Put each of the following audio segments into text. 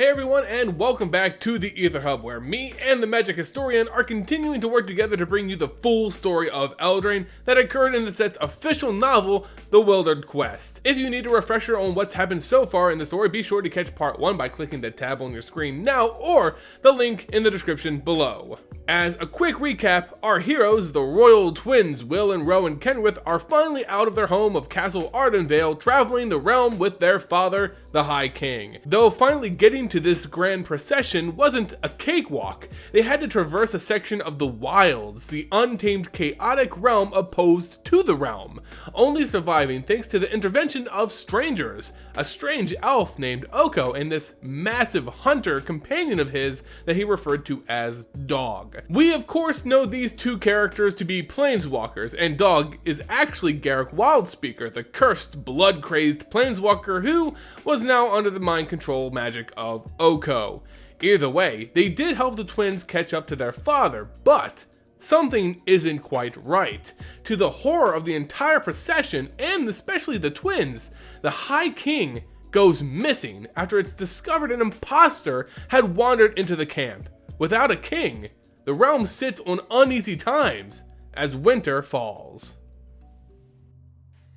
Hey everyone, and welcome back to the Aether Hub, where me and the Magic Historian are continuing to work together to bring you the full story of Eldarine that occurred in the set's official novel, The Wildered Quest. If you need a refresher on what's happened so far in the story, be sure to catch part 1 by clicking the tab on your screen now or the link in the description below. As a quick recap, our heroes, the royal twins Will and Rowan Kenrith, are finally out of their home of Castle Ardenvale, traveling the realm with their father, the High King. Though finally getting to this grand procession wasn't a cakewalk, they had to traverse a section of the wilds, the untamed chaotic realm opposed to the realm, only surviving thanks to the intervention of strangers, a strange elf named Oko and this massive hunter companion of his that he referred to as Dog. We of course know these two characters to be planeswalkers, and Dog is actually Garruk Wildspeaker, the cursed, blood-crazed planeswalker who was now under the mind control magic of Oko. Either way, they did help the twins catch up to their father, but something isn't quite right. To the horror of the entire procession, and especially the twins, the High King goes missing after it's discovered an imposter had wandered into the camp. Without a king, the realm sits on uneasy times as winter falls.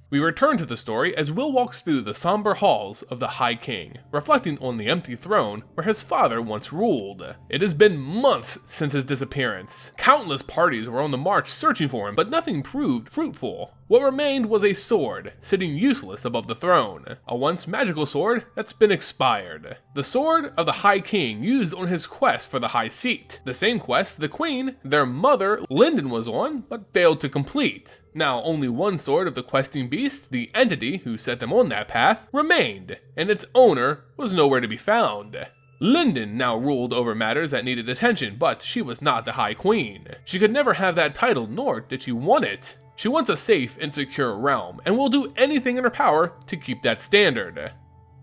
We return to the story as Will walks through the somber halls of the High King, reflecting on the empty throne where his father once ruled. It has been months since his disappearance. Countless parties were on the march searching for him, but nothing proved fruitful. What remained was a sword, sitting useless above the throne. A once magical sword that's been expired. The sword of the High King used on his quest for the High Seat. The same quest the Queen, their mother, Linden was on, but failed to complete. Now only one sword of the questing beast, the entity who set them on that path, remained, and its owner was nowhere to be found. Linden now ruled over matters that needed attention, but she was not the High Queen. She could never have that title, nor did she want it. She wants a safe and secure realm, and will do anything in her power to keep that standard.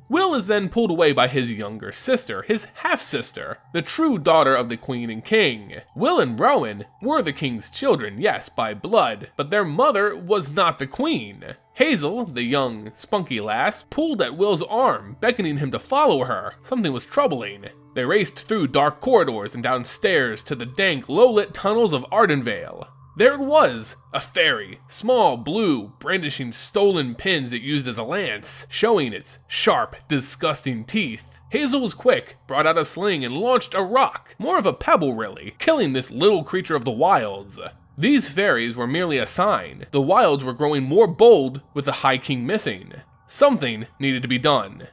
Will is then pulled away by his younger sister, his half-sister, the true daughter of the Queen and King. Will and Rowan were the King's children, yes, by blood, but their mother was not the Queen. Hazel, the young, spunky lass, pulled at Will's arm, beckoning him to follow her. Something was troubling. They raced through dark corridors and downstairs to the dank, low-lit tunnels of Ardenvale. There it was, a fairy, small, blue, brandishing stolen pins it used as a lance, showing its sharp, disgusting teeth. Hazel was quick, brought out a sling and launched a rock, more of a pebble really, killing this little creature of the wilds. These fairies were merely a sign. The wilds were growing more bold with the High King missing. Something needed to be done.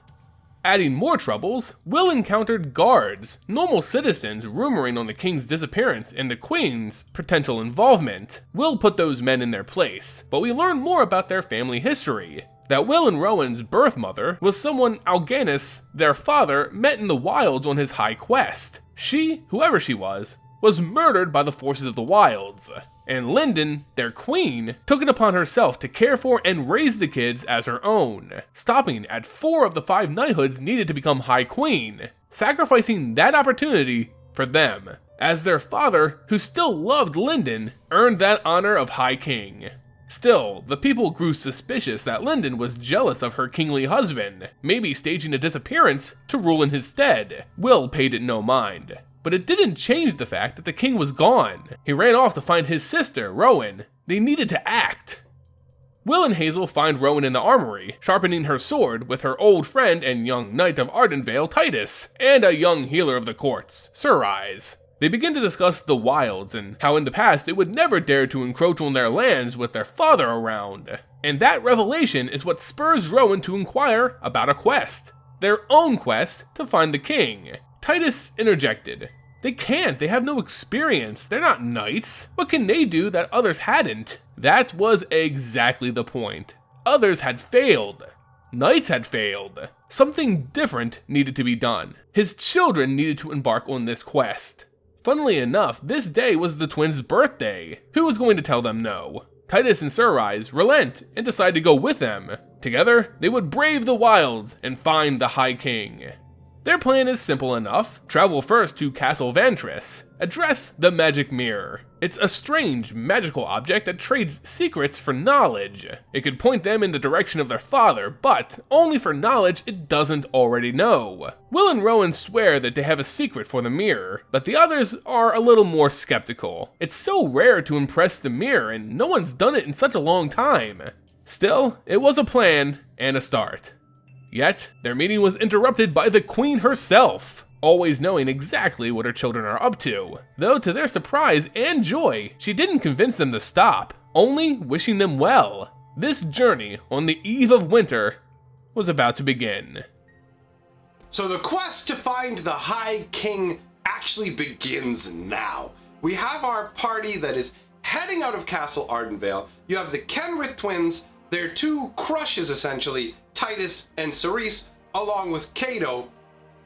Adding more troubles, Will encountered guards, normal citizens rumoring on the King's disappearance and the Queen's potential involvement. Will put those men in their place, but we learn more about their family history. That Will and Rowan's birth mother was someone Alganus, their father, met in the wilds on his high quest. She, whoever she was murdered by the forces of the wilds. And Linden, their queen, took it upon herself to care for and raise the kids as her own, stopping at 4 of the 5 knighthoods needed to become High Queen, sacrificing that opportunity for them, as their father, who still loved Linden, earned that honor of High King. Still, the people grew suspicious that Linden was jealous of her kingly husband, maybe staging a disappearance to rule in his stead. Will paid it no mind. But it didn't change the fact that the king was gone. He ran off to find his sister, Rowan. They needed to act. Will and Hazel find Rowan in the armory, sharpening her sword with her old friend and young knight of Ardenvale, Titus, and a young healer of the courts, Seiben. They begin to discuss the wilds and how in the past they would never dare to encroach on their lands with their father around. And that revelation is what spurs Rowan to inquire about a quest. Their own quest to find the king. Titus interjected. They can't, they have no experience, they're not knights. What can they do that others hadn't? That was exactly the point. Others had failed. Knights had failed. Something different needed to be done. His children needed to embark on this quest. Funnily enough, this day was the twins' birthday. Who was going to tell them no? Titus and Seiben relent and decide to go with them. Together, they would brave the wilds and find the High King. Their plan is simple enough. Travel first to Castle Ventris. Address the magic mirror. It's a strange, magical object that trades secrets for knowledge. It could point them in the direction of their father, but only for knowledge it doesn't already know. Will and Rowan swear that they have a secret for the mirror, but the others are a little more skeptical. It's so rare to impress the mirror, and no one's done it in such a long time. Still, it was a plan and a start. Yet, their meeting was interrupted by the Queen herself, always knowing exactly what her children are up to. Though to their surprise and joy, she didn't convince them to stop, only wishing them well. This journey on the eve of winter was about to begin. So the quest to find the High King actually begins now. We have our party that is heading out of Castle Ardenvale. You have the Kenrith twins, their two crushes essentially, Titus and Cerise, along with Cato.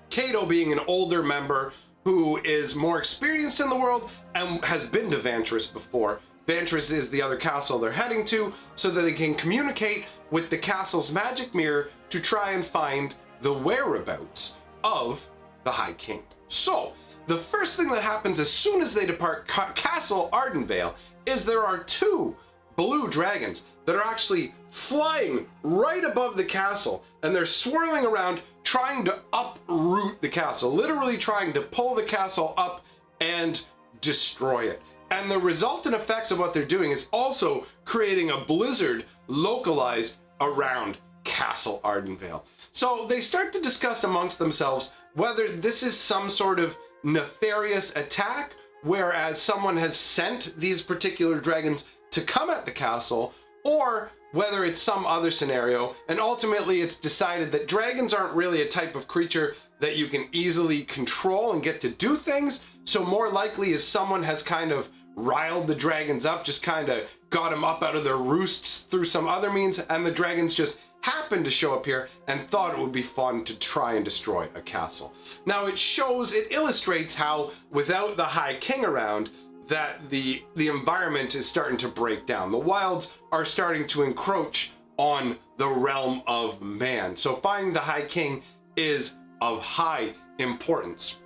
Cato being an older member who is more experienced in the world and has been to Ventris before. Ventris is the other castle they're heading to so that they can communicate with the castle's magic mirror to try and find the whereabouts of the High King. So, the first thing that happens as soon as they depart Castle Ardenvale is there are two blue dragons that are actually flying right above the castle, and they're swirling around trying to uproot the castle, literally trying to pull the castle up and destroy it. And the resultant effects of what they're doing is also creating a blizzard localized around Castle Ardenvale. So they start to discuss amongst themselves whether this is some sort of nefarious attack, whereas someone has sent these particular dragons to come at the castle, or whether it's some other scenario, and ultimately it's decided that dragons aren't really a type of creature that you can easily control and get to do things, so more likely is someone has kind of riled the dragons up, just kind of got them up out of their roosts through some other means, and the dragons just happened to show up here and thought it would be fun to try and destroy a castle. Now it illustrates how without the High King around, that the environment is starting to break down. The wilds are starting to encroach on the realm of man. So finding the High King is of high importance.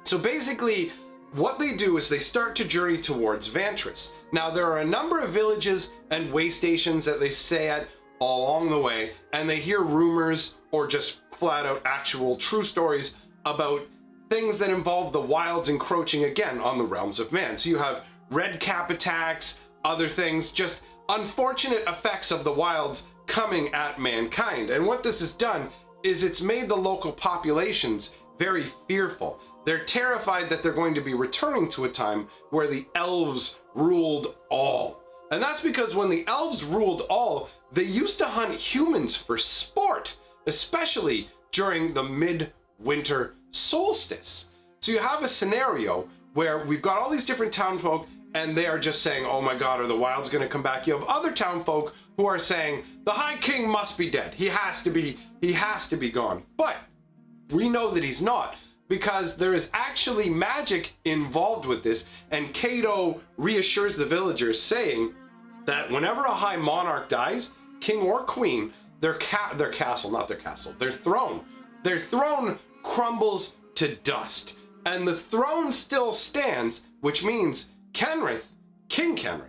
So basically, what they do is they start to journey towards Ventris. Now there are a number of villages and way stations that they stay at along the way, and they hear rumors or just flat out actual true stories about things that involve the wilds encroaching again on the realms of man. So you have red cap attacks, other things, just unfortunate effects of the wilds coming at mankind. And what this has done is it's made the local populations very fearful. They're terrified that they're going to be returning to a time where the elves ruled all. And that's because when the elves ruled all, they used to hunt humans for sport, especially during the midwinter solstice. So you have a scenario where we've got all these different townfolk and they are just saying, oh my god, are the wilds going to come back? You have other townfolk who are saying, the High King must be dead. He has to be gone. But we know that he's not, because there is actually magic involved with this, and Cato reassures the villagers saying that whenever a high monarch dies, king or queen, their throne crumbles to dust, and the throne still stands, which means King Kenrith,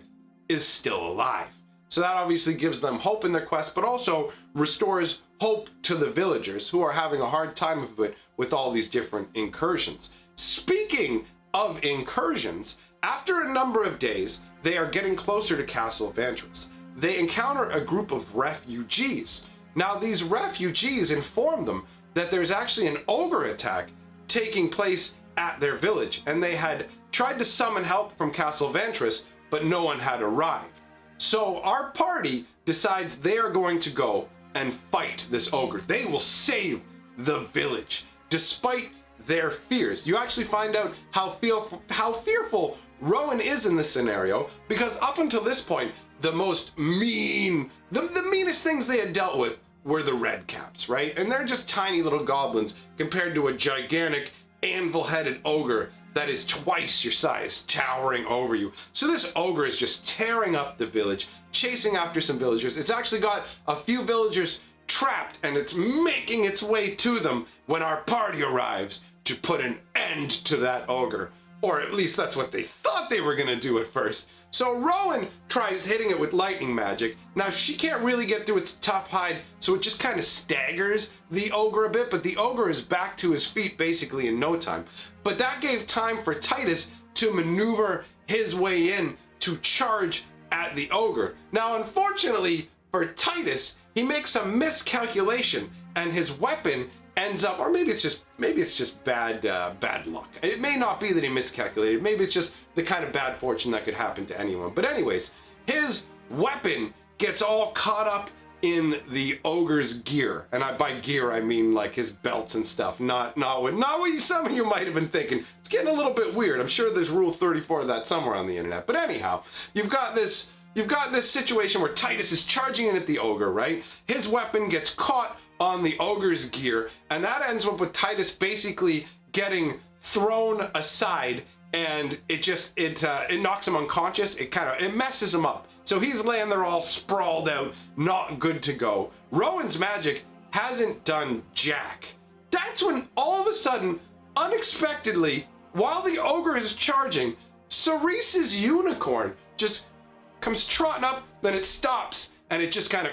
is still alive. So that obviously gives them hope in their quest, but also restores hope to the villagers who are having a hard time of it with all these different incursions. Speaking of incursions, after a number of days, they are getting closer to Castle Ventris. They encounter a group of refugees. Now, these refugees inform them that there's actually an ogre attack taking place at their village, and they had tried to summon help from Castle Ventris, but no one had arrived. So our party decides they are going to go and fight this ogre. They will save the village, despite their fears. You actually find out how fearful Rowan is in this scenario, because up until this point, the meanest things they had dealt with were the red caps, right? And they're just tiny little goblins compared to a gigantic anvil-headed ogre that is twice your size, towering over you. So this ogre is just tearing up the village, chasing after some villagers. It's actually got a few villagers trapped, and it's making its way to them when our party arrives to put an end to that ogre. Or at least that's what they thought they were gonna do at first. So Rowan tries hitting it with lightning magic. Now she can't really get through its tough hide, so it just kind of staggers the ogre a bit, but the ogre is back to his feet basically in no time. But that gave time for Titus to maneuver his way in to charge at the ogre. Now unfortunately for Titus, he makes a miscalculation and his weapon ends up, or maybe it's just bad luck. It may not be that he miscalculated. Maybe it's just the kind of bad fortune that could happen to anyone. But anyways, his weapon gets all caught up in the ogre's gear, and by gear I mean like his belts and stuff. Not what some of you might have been thinking. It's getting a little bit weird. I'm sure there's Rule 34 of that somewhere on the internet. But anyhow, you've got this situation where Titus is charging in at the ogre, right? His weapon gets caught on the ogre's gear, and that ends up with Titus basically getting thrown aside, and it knocks him unconscious. It messes him up. So he's laying there all sprawled out, not good to go. Rowan's magic hasn't done jack. That's when all of a sudden, unexpectedly, while the ogre is charging, Cerise's unicorn just comes trotting up, then it stops, and it just kind of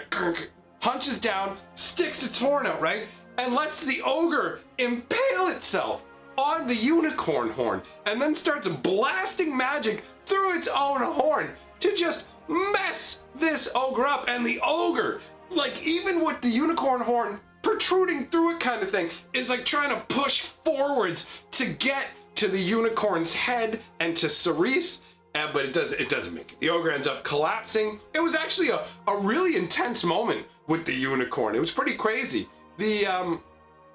hunches down, sticks its horn out, right? And lets the ogre impale itself on the unicorn horn, and then starts blasting magic through its own horn to just mess this ogre up. And the ogre, like even with the unicorn horn protruding through it kind of thing, is like trying to push forwards to get to the unicorn's head and to Cerise. But it doesn't make it. The ogre ends up collapsing. It was actually a really intense moment with the unicorn. It was pretty crazy.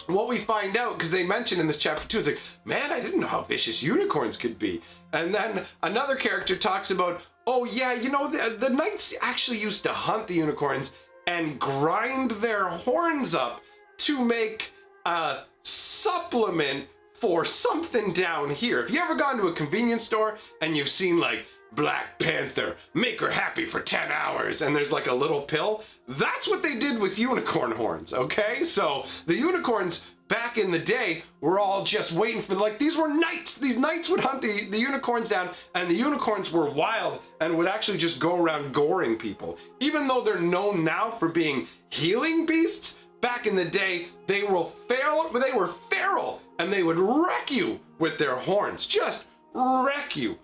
What we find out, because they mentioned in this chapter 2, it's like, man, I didn't know how vicious unicorns could be. And then another character talks about, oh yeah, you know, the knights actually used to hunt the unicorns and grind their horns up to make a supplement for something down here. If you ever gone to a convenience store and you've seen like Black Panther, make her happy for 10 hours, and there's like a little pill, that's what they did with unicorn horns, okay? So the unicorns back in the day were all just waiting for, like, these were knights. These knights would hunt the unicorns down, and the unicorns were wild and would actually just go around goring people. Even though they're known now for being healing beasts, back in the day, they were feral, and they would wreck you with their horns. Just wreck you.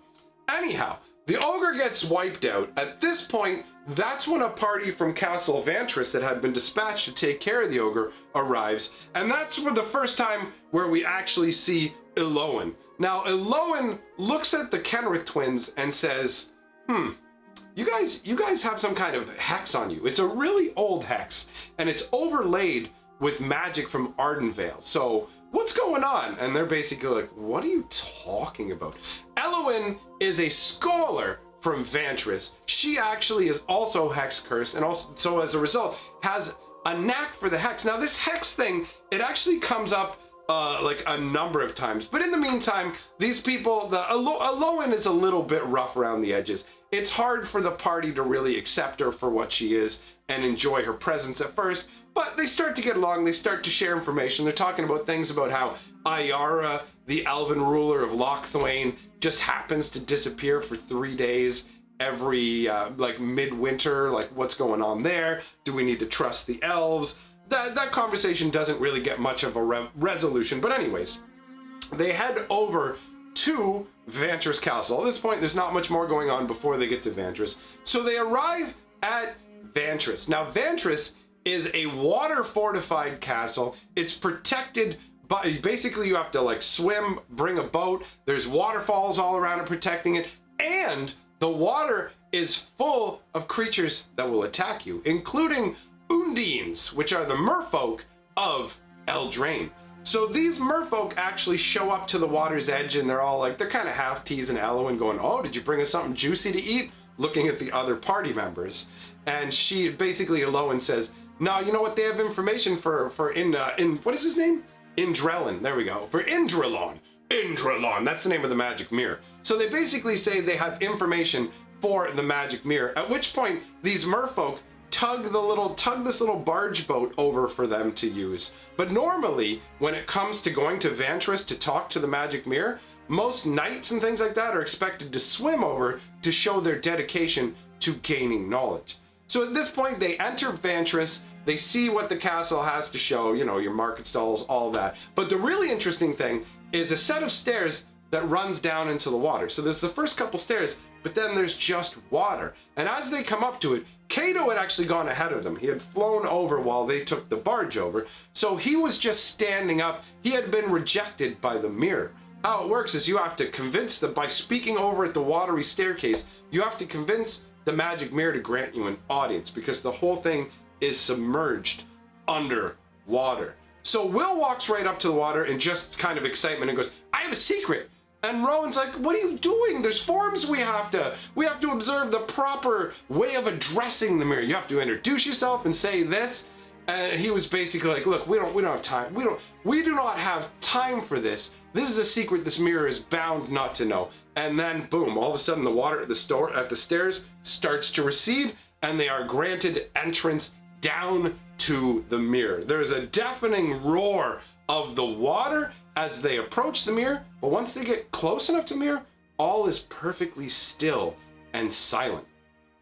Anyhow, the ogre gets wiped out. At this point, that's when a party from Castle Ventris that had been dispatched to take care of the ogre arrives, and that's for the first time where we actually see Elowen. Now, Elowen looks at the Kenrith twins and says, you guys have some kind of hex on you. It's a really old hex, and it's overlaid with magic from Ardenvale. So what's going on? And they're basically like, what are you talking about? Elowen is a scholar from Ventris. She actually is also hex cursed, and also, so as a result, has a knack for the hex. Now this hex thing, it actually comes up like a number of times, but in the meantime, these people, Elowen is a little bit rough around the edges. It's hard for the party to really accept her for what she is and enjoy her presence at first, but they start to get along, they start to share information. They're talking about things about how Ayara, the elven ruler of Lochthwain, just happens to disappear for 3 days every like midwinter. Like, what's going on there? Do we need to trust the elves? That conversation doesn't really get much of a resolution, but anyways, they head over to Ventris Castle. At this point, there's not much more going on before they get to Ventris. So they arrive at Ventris. Now, Ventris is a water fortified castle. It's protected by, basically you have to like swim, bring a boat. There's waterfalls all around it protecting it. And the water is full of creatures that will attack you, including Undines, which are the merfolk of Eldraine. So these merfolk actually show up to the water's edge, and they're kind of half teasing Elowen, going, oh, did you bring us something juicy to eat? Looking at the other party members. And she basically, Elowen says, no, you know what? They have information for what is his name? Indrelon. There we go. For Indralon. Indralon. That's the name of the magic mirror. So they basically say they have information for the magic mirror, at which point these merfolk tug this little barge boat over for them to use. But normally, when it comes to going to Ventris to talk to the magic mirror, most knights and things like that are expected to swim over to show their dedication to gaining knowledge. So at this point, they enter Ventris, they see what the castle has to show, you know, your market stalls, all that. But the really interesting thing is a set of stairs that runs down into the water. So there's the first couple stairs, but then there's just water. And as they come up to it, Cato had actually gone ahead of them. He had flown over while they took the barge over. So he was just standing up. He had been rejected by the mirror. How it works is you have to convince them, by speaking over at the watery staircase, you have to convince the magic mirror to grant you an audience, because the whole thing is submerged under water. So Will walks right up to the water in just kind of excitement and goes, "I have a secret." And Rowan's like, "What are you doing? There's forms we have to observe the proper way of addressing the mirror. You have to introduce yourself and say this." And he was basically like, "Look, we don't have time. We do not have time for this. This is a secret this mirror is bound not to know." And then boom, all of a sudden the water at the stairs starts to recede, and they are granted entrance down to the mirror. There's a deafening roar of the water as they approach the mirror, but once they get close enough to the mirror, all is perfectly still and silent.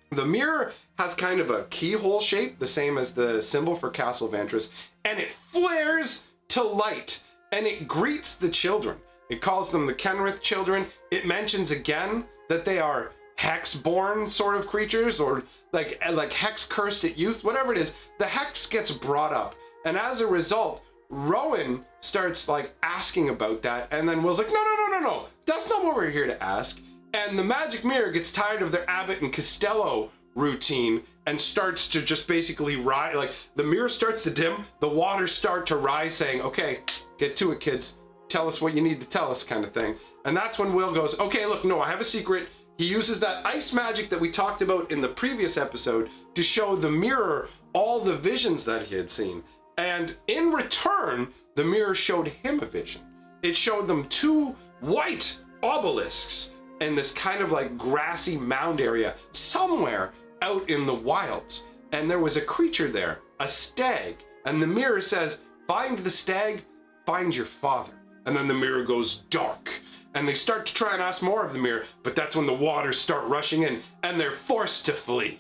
The mirror has kind of a keyhole shape, the same as the symbol for Castle Ventris, and it flares to light, and it greets the children. It calls them the Kenrith children. It mentions again that they are hex-born sort of creatures, or like hex cursed at youth, whatever it is. The hex gets brought up, and as a result, Rowan starts like asking about that, and then Will's like, no, that's not what we're here to ask. And the magic mirror gets tired of their Abbott and Costello routine and starts to just basically rise. Like the mirror starts to dim, the waters start to rise, saying, "Okay, get to it, kids. Tell us what you need to tell us," kind of thing. And that's when Will goes, "Okay, look, no, I have a secret." He uses that ice magic that we talked about in the previous episode to show the mirror all the visions that he had seen. And in return, the mirror showed him a vision. It showed them two white obelisks in this kind of like grassy mound area somewhere out in the wilds. And there was a creature there, a stag. And the mirror says, "Find the stag, find your father." And then the mirror goes dark. And they start to try and ask more of the mirror, but that's when the waters start rushing in and they're forced to flee.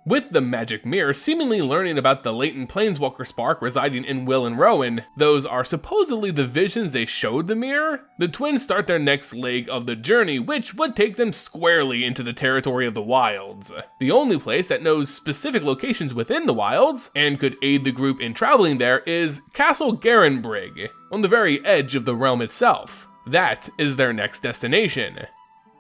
With the magic mirror seemingly learning about the latent planeswalker spark residing in Will and Rowan, those are supposedly the visions they showed the mirror, the twins start their next leg of the journey, which would take them squarely into the territory of the wilds. The only place that knows specific locations within the wilds, and could aid the group in traveling there, is Castle Garruk, on the very edge of the realm itself. That is their next destination.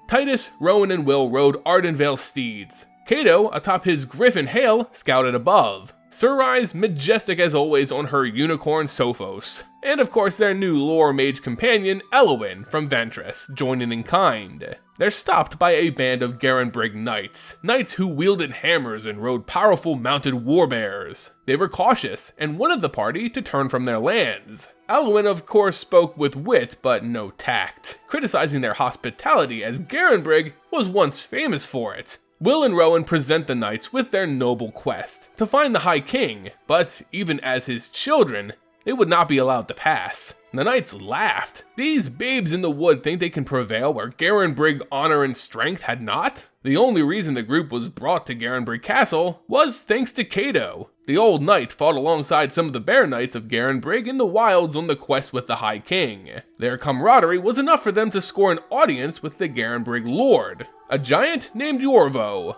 Titus, Rowan, and Will rode Ardenvale steeds. Cato, atop his Griffin Hail, scouted above. Surrise, majestic as always on her unicorn Sophos. And of course their new lore mage companion, Elwyn, from Ventris, joining in kind. They're stopped by a band of Garruk knights who wielded hammers and rode powerful mounted warbears. They were cautious, and wanted the party to turn from their lands. Elwyn of course spoke with wit but no tact, criticizing their hospitality as Garruk was once famous for it. Will and Rowan present the knights with their noble quest, to find the High King, but even as his children, they would not be allowed to pass. The knights laughed. These babes in the wood think they can prevail where Garruk honor and strength had not? The only reason the group was brought to Garruk Castle was thanks to Cato. The old knight fought alongside some of the bear knights of Garruk in the wilds on the quest with the High King. Their camaraderie was enough for them to score an audience with the Garruk Lord, a giant named Yorvo.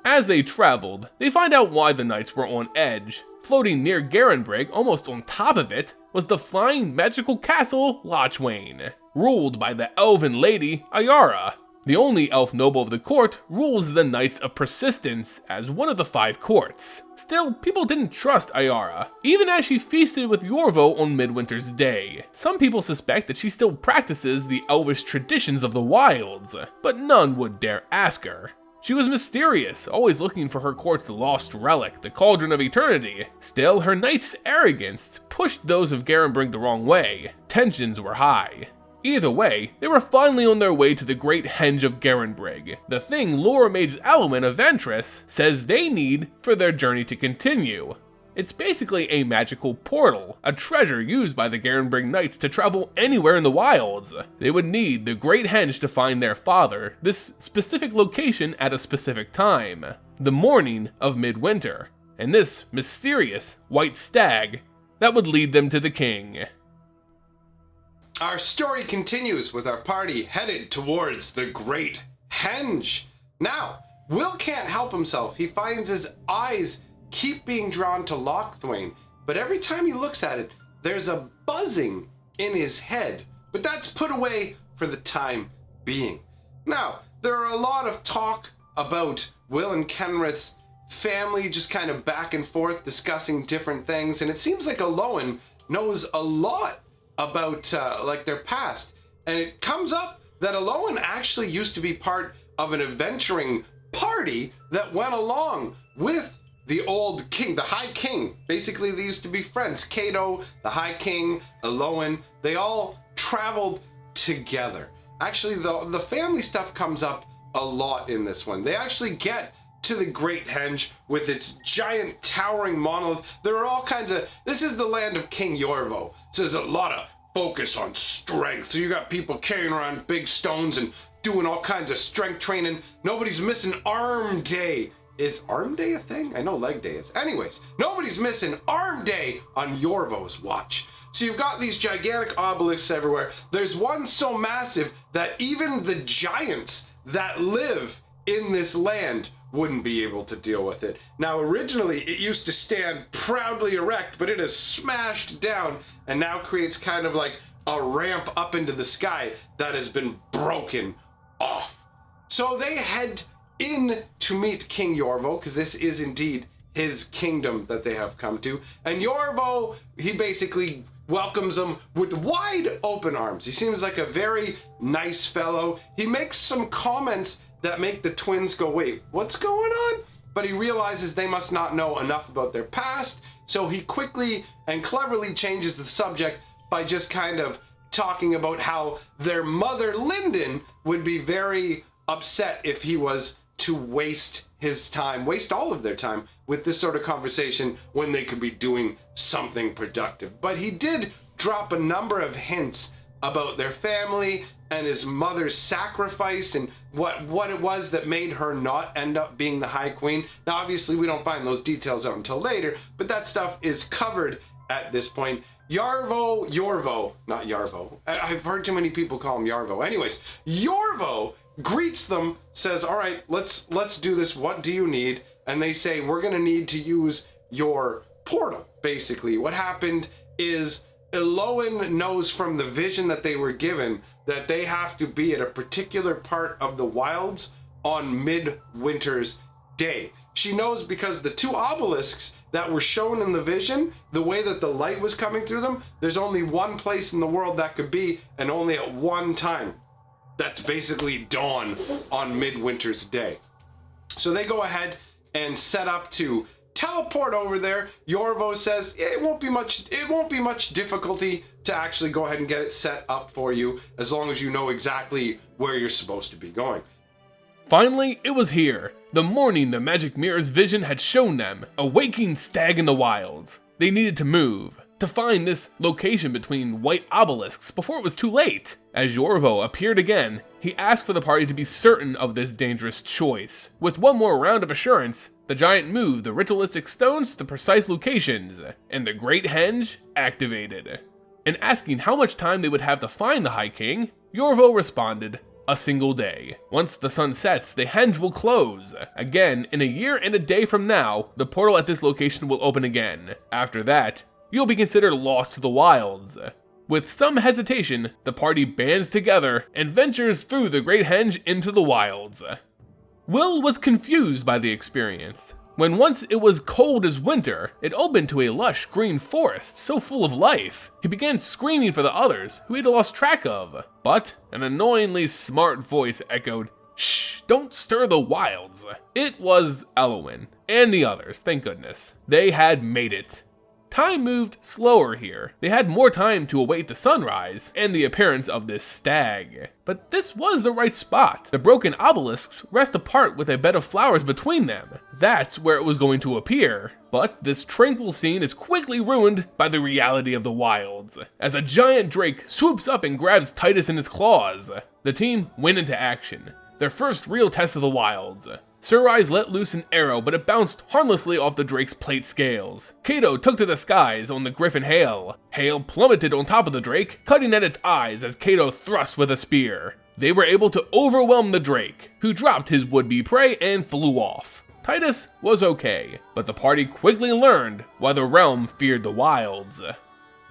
As they traveled, they find out why the knights were on edge. Floating near Garruk, almost on top of it, was the flying magical castle Lochwain, ruled by the elven lady Ayara. The only elf noble of the court rules the Knights of Persistence as one of the 5 courts. Still, people didn't trust Ayara, even as she feasted with Yorvo on Midwinter's Day. Some people suspect that she still practices the elvish traditions of the wilds, but none would dare ask her. She was mysterious, always looking for her court's lost relic, the Cauldron of Eternity. Still, her knight's arrogance pushed those of Garruk the wrong way. Tensions were high. Either way, they were finally on their way to the great henge of Garenbrig, the thing Lore Mage Alwyn of Ventris says they need for their journey to continue. It's basically a magical portal, a treasure used by the Garenbrig Knights to travel anywhere in the wilds. They would need the great henge to find their father, this specific location at a specific time, the morning of midwinter, and this mysterious white stag that would lead them to the king. Our story continues with our party headed towards the Great Henge. Now, Will can't help himself. He finds his eyes keep being drawn to Lochthwain, but every time he looks at it, there's a buzzing in his head. But that's put away for the time being. Now, there are a lot of talk about Will and Kenrith's family just kind of back and forth discussing different things, and it seems like Elowen knows a lot about like their past, and it comes up that Elowen actually used to be part of an adventuring party that went along with the old king, the High King. Basically, they used to be friends. Cato, the High King, Elowen, they all traveled together. Actually, the family stuff comes up a lot in this one. They actually get to the Great Henge with its giant towering monolith. There are all kinds of, this is the land of King Yorvo, so there's a lot of focus on strength. So you got people carrying around big stones and doing all kinds of strength training. Nobody's missing arm day. Is arm day a thing? I know leg day is. Anyways, nobody's missing arm day on Yorvo's watch. So you've got these gigantic obelisks everywhere. There's one so massive that even the giants that live in this land wouldn't be able to deal with it. Now, originally it used to stand proudly erect, but it has smashed down and now creates kind of like a ramp up into the sky that has been broken off. So they head in to meet King Yorvo, because this is indeed his kingdom that they have come to. And Yorvo, he basically welcomes them with wide open arms. He seems like a very nice fellow. He makes some comments that make the twins go, wait, what's going on? But he realizes they must not know enough about their past, so he quickly and cleverly changes the subject by just kind of talking about how their mother, Lyndon, would be very upset if he was to waste his time, waste all of their time with this sort of conversation when they could be doing something productive. But he did drop a number of hints about their family and his mother's sacrifice and what it was that made her not end up being the High Queen. Now, obviously, we don't find those details out until later, but that stuff is covered at this point. Yorvo, not Yarvo. I've heard too many people call him Yarvo. Anyways, Yorvo greets them, says, all right, let's do this. What do you need? And they say, we're going to need to use your portal. Basically, what happened is Elowen knows from the vision that they were given that they have to be at a particular part of the wilds on midwinter's day. She knows because the two obelisks that were shown in the vision, the way that the light was coming through them, there's only one place in the world that could be, and only at one time. That's basically dawn on midwinter's day. So they go ahead and set up to teleport over there. Yorvo says it won't be much difficulty to actually go ahead and get it set up for you, as long as you know exactly where you're supposed to be going. Finally, it was here. The morning the magic mirror's vision had shown them, a waking stag in the wilds. They needed to move, to find this location between white obelisks before it was too late. As Yorvo appeared again, he asked for the party to be certain of this dangerous choice. With one more round of assurance, the giant moved the ritualistic stones to the precise locations, and the Great Henge activated. And asking how much time they would have to find the High King, Yorvo responded, a single day. Once the sun sets, the henge will close. Again, in a year and a day from now, the portal at this location will open again. After that, you'll be considered lost to the wilds. With some hesitation, the party bands together and ventures through the Great Henge into the wilds. Will was confused by the experience. When once it was cold as winter, it opened to a lush green forest so full of life. He began screaming for the others, who he had lost track of. But an annoyingly smart voice echoed, "Shh, don't stir the wilds." It was Elowen, and the others, thank goodness. They had made it. time moved slower here. They had more time to await the sunrise and the appearance of this stag. But this was the right spot. The broken obelisks rest apart with a bed of flowers between them. That's where it was going to appear. But this tranquil scene is quickly ruined by the reality of the wilds, as a giant drake swoops up and grabs Titus in its claws. The team went into action, their first real test of the wilds. Surrise let loose an arrow, but it bounced harmlessly off the drake's plate scales. Kato took to the skies on the griffin Hail. Hail plummeted on top of the drake, cutting at its eyes as Kato thrust with a spear. They were able to overwhelm the drake, who dropped his would-be prey and flew off. Titus was okay, but the party quickly learned why the realm feared the wilds.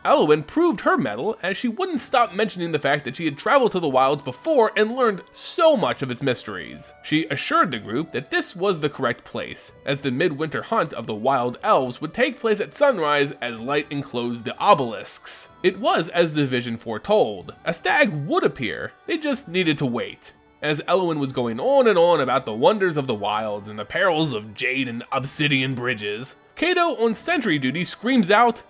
Elwyn proved her mettle as she wouldn't stop mentioning the fact that she had traveled to the wilds before and learned so much of its mysteries. She assured the group that this was the correct place, as the midwinter hunt of the wild elves would take place at sunrise as light enclosed the obelisks. It was as the vision foretold. A stag would appear, they just needed to wait. As Elwyn was going on and on about the wonders of the wilds and the perils of jade and obsidian bridges, Kato on sentry duty screams out,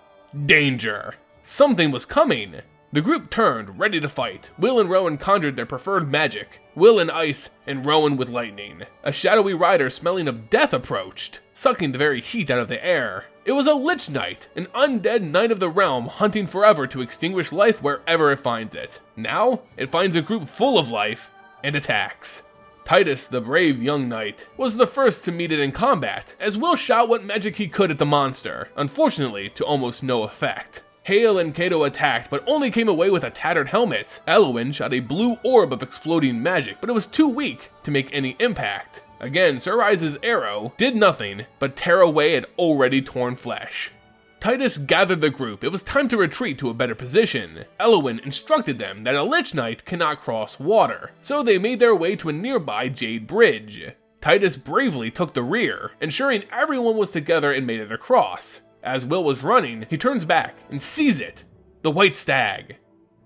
"Danger!" Something was coming. The group turned, ready to fight. Will and Rowan conjured their preferred magic. Will in ice, and Rowan with lightning. A shadowy rider smelling of death approached, sucking the very heat out of the air. It was a lich knight, an undead knight of the realm hunting forever to extinguish life wherever it finds it. Now, it finds a group full of life, and attacks. Titus, the brave young knight, was the first to meet it in combat, as Will shot what magic he could at the monster, unfortunately to almost no effect. Hail and Kato attacked, but only came away with a tattered helmet. Elwyn shot a blue orb of exploding magic, but it was too weak to make any impact. Again, Surise's arrow did nothing but tear away at already torn flesh. Titus gathered the group. It was time to retreat to a better position. Elwyn instructed them that a lich knight cannot cross water, so they made their way to a nearby jade bridge. Titus bravely took the rear, ensuring everyone was together and made it across. As Will was running, he turns back and sees it, the white stag.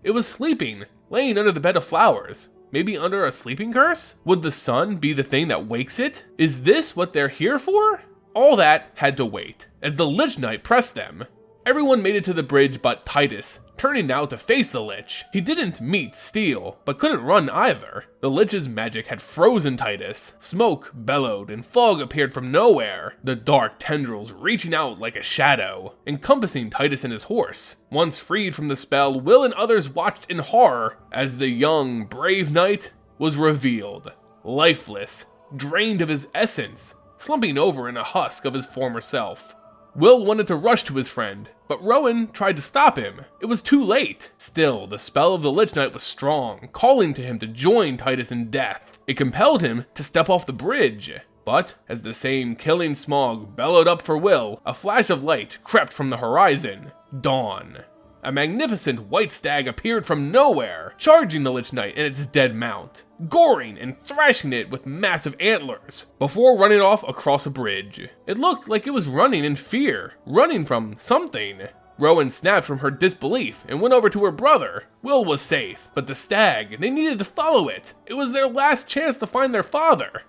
It was sleeping, laying under the bed of flowers. Maybe under a sleeping curse? Would the sun be the thing that wakes it? Is this what they're here for? All that had to wait, as the Lich Knight pressed them. Everyone made it to the bridge but Titus, turning now to face the Lich. He didn't meet steel, but couldn't run either. The Lich's magic had frozen Titus. Smoke bellowed and fog appeared from nowhere, the dark tendrils reaching out like a shadow, encompassing Titus and his horse. Once freed from the spell, Will and others watched in horror as the young, brave knight was revealed, lifeless, drained of his essence, slumping over in a husk of his former self. Will wanted to rush to his friend, but Rowan tried to stop him. It was too late. Still, the spell of the Lich Knight was strong, calling to him to join Titus in death. It compelled him to step off the bridge. But, as the same killing smog bellowed up for Will, a flash of light crept from the horizon. Dawn. A magnificent white stag appeared from nowhere, charging the Lich Knight and its dead mount, goring and thrashing it with massive antlers, before running off across a bridge. It looked like it was running in fear, running from something. Rowan snapped from her disbelief and went over to her brother. Will was safe, but the stag, they needed to follow it. It was their last chance to find their father.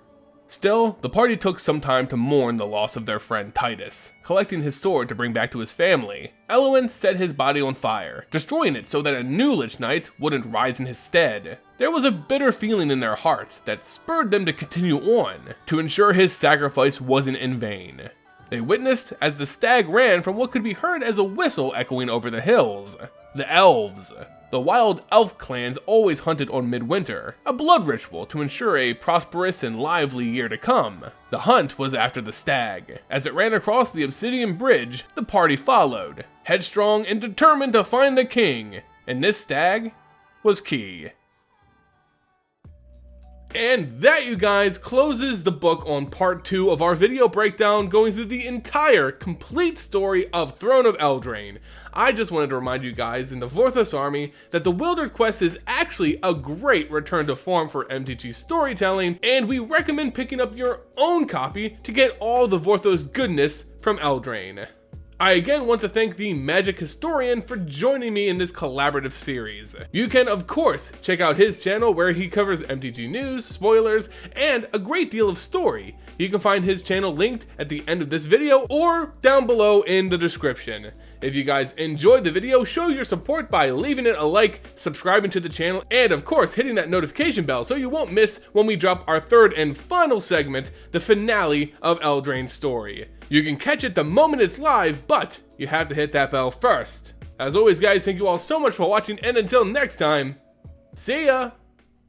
Still, the party took some time to mourn the loss of their friend Titus, collecting his sword to bring back to his family. Elwyn set his body on fire, destroying it so that a new Lich Knight wouldn't rise in his stead. There was a bitter feeling in their hearts that spurred them to continue on, to ensure his sacrifice wasn't in vain. They witnessed as the stag ran from what could be heard as a whistle echoing over the hills. The elves. The wild elf clans always hunted on midwinter, a blood ritual to ensure a prosperous and lively year to come. The hunt was after the stag. As it ran across the obsidian bridge, the party followed, headstrong and determined to find the king, and this stag was key. And that, you guys, closes the book on part 2 of our video breakdown going through the entire complete story of Throne of Eldraine. I just wanted to remind you guys in the Vorthos army that the Wildered Quest is actually a great return to form for MTG storytelling, and we recommend picking up your own copy to get all the Vorthos goodness from Eldraine. I again want to thank the Magic Historian for joining me in this collaborative series. You can of course check out his channel where he covers MTG news, spoilers, and a great deal of story. You can find his channel linked at the end of this video or down below in the description. If you guys enjoyed the video, show your support by leaving it a like, subscribing to the channel, and of course hitting that notification bell so you won't miss when we drop our third and final segment, the finale of Eldraine's story. You can catch it the moment it's live, but you have to hit that bell first. As always guys, thank you all so much for watching, and until next time, see ya!